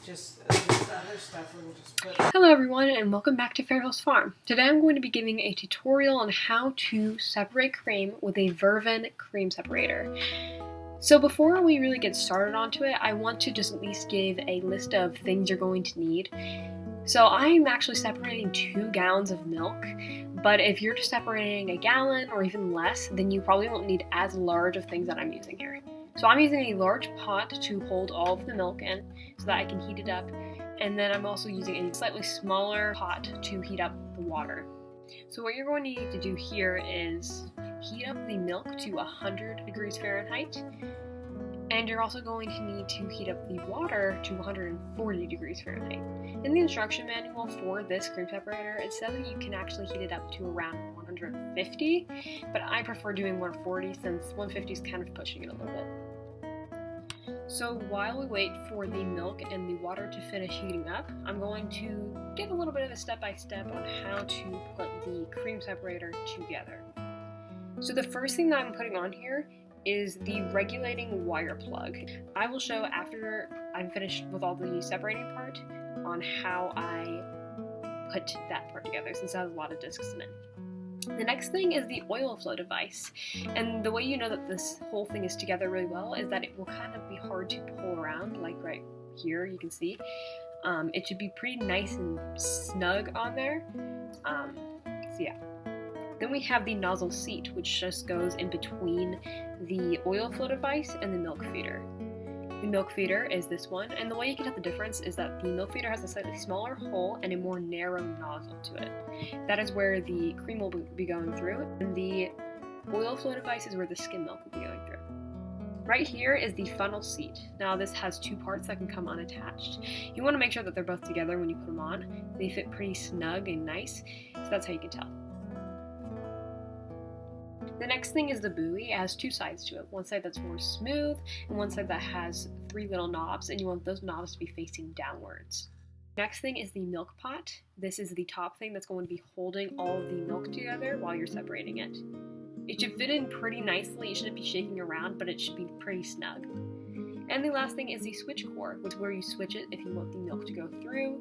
just other stuff we'll just put. Hello everyone and welcome back to Fairhills Farm. Today I'm going to be giving a tutorial on how to separate cream with a VEVOR Cream Separator. So before we really get started onto it, I want to just at least give a list of things you're going to need. So I'm actually separating 2 gallons of milk, but if you're just separating a gallon or even less, then you probably won't need as large of things that I'm using here. So I'm using a large pot to hold all of the milk in so that I can heat it up, and then I'm also using a slightly smaller pot to heat up the water. So what you're going to need to do here is heat up the milk to 100 degrees Fahrenheit, and you're also going to need to heat up the water to 140 degrees Fahrenheit. In the instruction manual for this cream separator, it says that you can actually heat it up to around 150, but I prefer doing 140 since 150 is kind of pushing it a little bit. So while we wait for the milk and the water to finish heating up, I'm going to give a little bit of a step-by-step on how to put the cream separator together. So the first thing that I'm putting on here is the regulating wire plug. I will show after I'm finished with all the separating part on how I put that part together since it has a lot of discs in it. The next thing is the oil flow device, and the way you know that this whole thing is together really well is that it will kind of be hard to pull around, like right here you can see. It should be pretty nice and snug on there. So yeah. Then we have the nozzle seat, which just goes in between the oil flow device and the milk feeder. The milk feeder is this one, and the way you can tell the difference is that the milk feeder has a slightly smaller hole and a more narrow nozzle to it. That is where the cream will be going through, and the oil flow device is where the skim milk will be going through. Right here is the funnel seat. Now this has 2 parts that can come unattached. You want to make sure that they're both together when you put them on. They fit pretty snug and nice, so that's how you can tell. The next thing is the buoy. It has 2 sides to it. One side that's more smooth and one side that has 3 little knobs, and you want those knobs to be facing downwards. Next thing is the milk pot. This is the top thing that's going to be holding all of the milk together while you're separating it. It should fit in pretty nicely. It shouldn't be shaking around, but it should be pretty snug. And the last thing is the switch cord, which is where you switch it if you want the milk to go through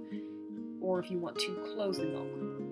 or if you want to close the milk.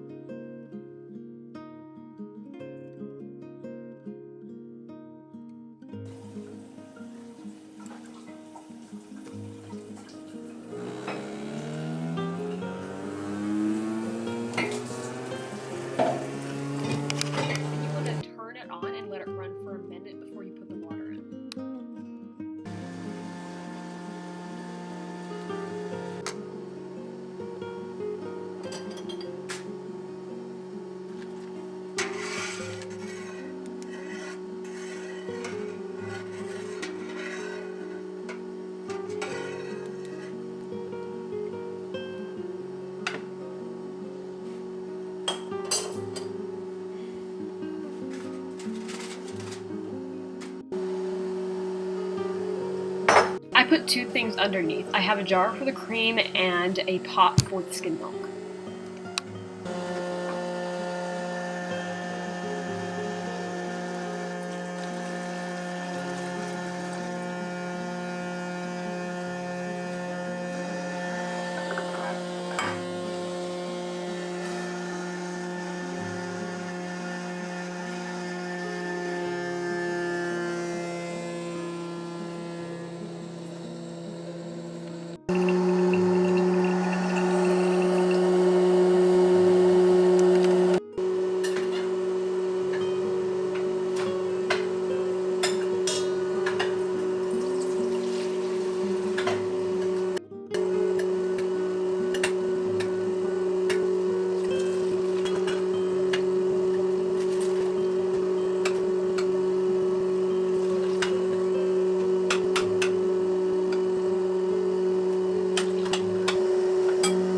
I put 2 things underneath. I have a jar for the cream and a pot for the skim milk.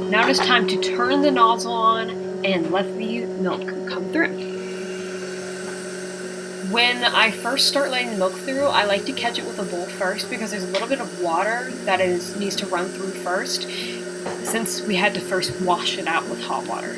Now it is time to turn the nozzle on and let the milk come through. When I first start letting the milk through, I like to catch it with a bowl first because there's a little bit of water that needs to run through first, since we had to first wash it out with hot water.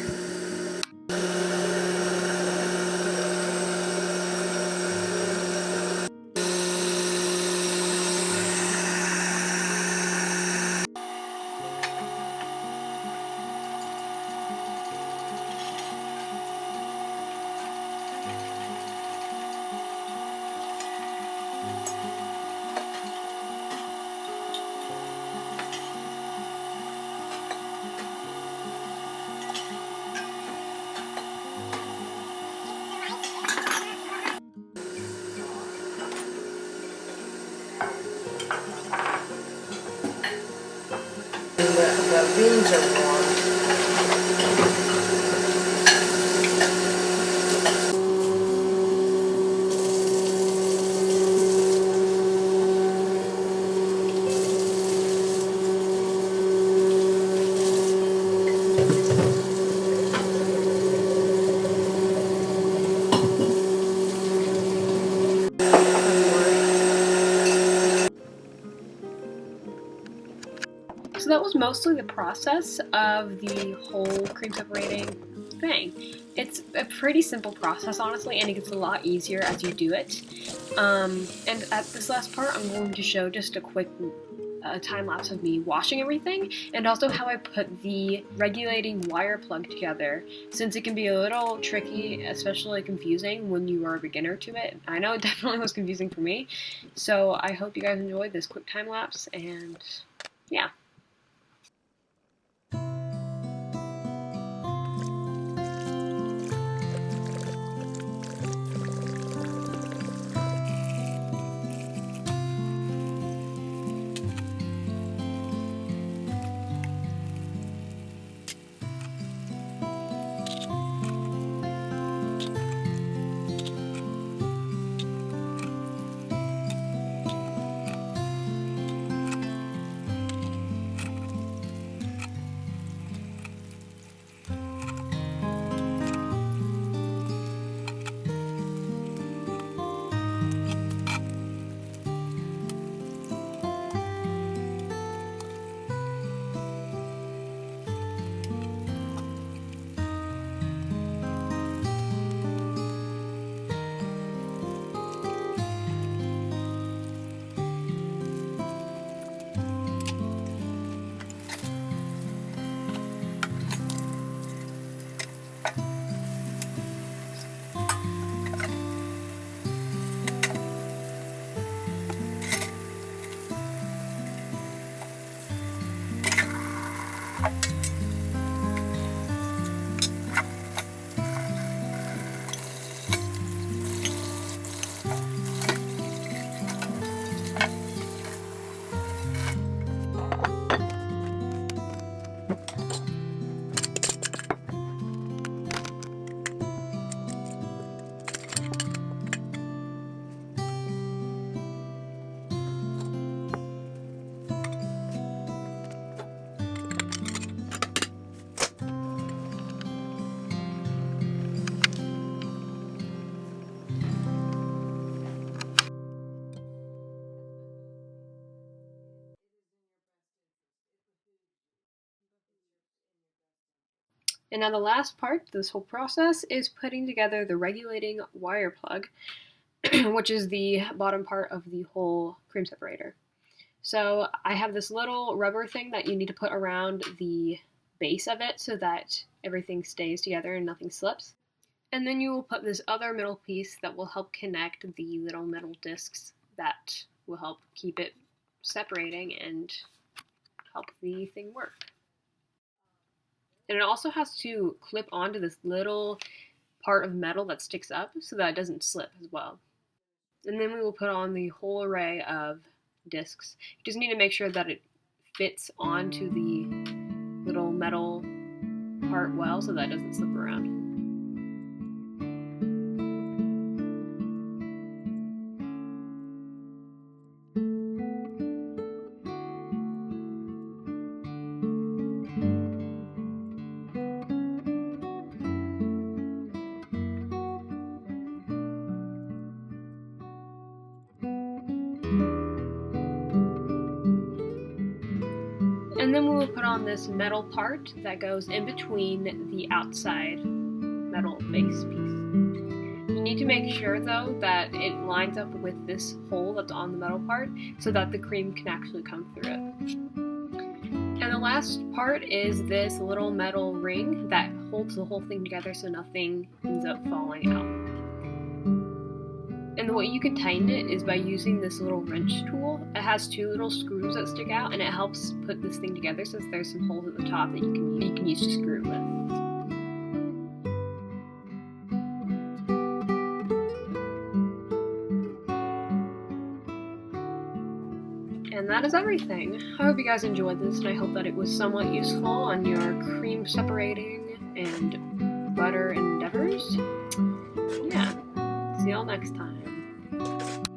The beans are warm. So that was mostly the process of the whole cream separating thing. It's a pretty simple process, honestly, and it gets a lot easier as you do it. And at this last part, I'm going to show just a quick time lapse of me washing everything, and also how I put the regulating wire plug together, since it can be a little tricky, especially confusing when you are a beginner to it. I know it definitely was confusing for me, so I hope you guys enjoyed this quick time lapse, and yeah. And now the last part of this whole process is putting together the regulating wire plug, which is the bottom part of the whole cream separator. So I have this little rubber thing that you need to put around the base of it so that everything stays together and nothing slips. And then you will put this other middle piece that will help connect the little metal discs that will help keep it separating and help the thing work. And it also has to clip onto this little part of metal that sticks up so that it doesn't slip as well. And then we will put on the whole array of discs. You just need to make sure that it fits onto the little metal part well so that it doesn't slip around. And then we will put on this metal part that goes in between the outside metal base piece. You need to make sure though that it lines up with this hole that's on the metal part so that the cream can actually come through it. And the last part is this little metal ring that holds the whole thing together so nothing ends up falling out. And the way you can tighten it is by using this little wrench tool. It has two little screws that stick out, and it helps put this thing together since there's some holes at the top that you can use to screw it with. And that is everything. I hope you guys enjoyed this, and I hope that it was somewhat useful on your cream separating and butter endeavors. Yeah, see y'all next time.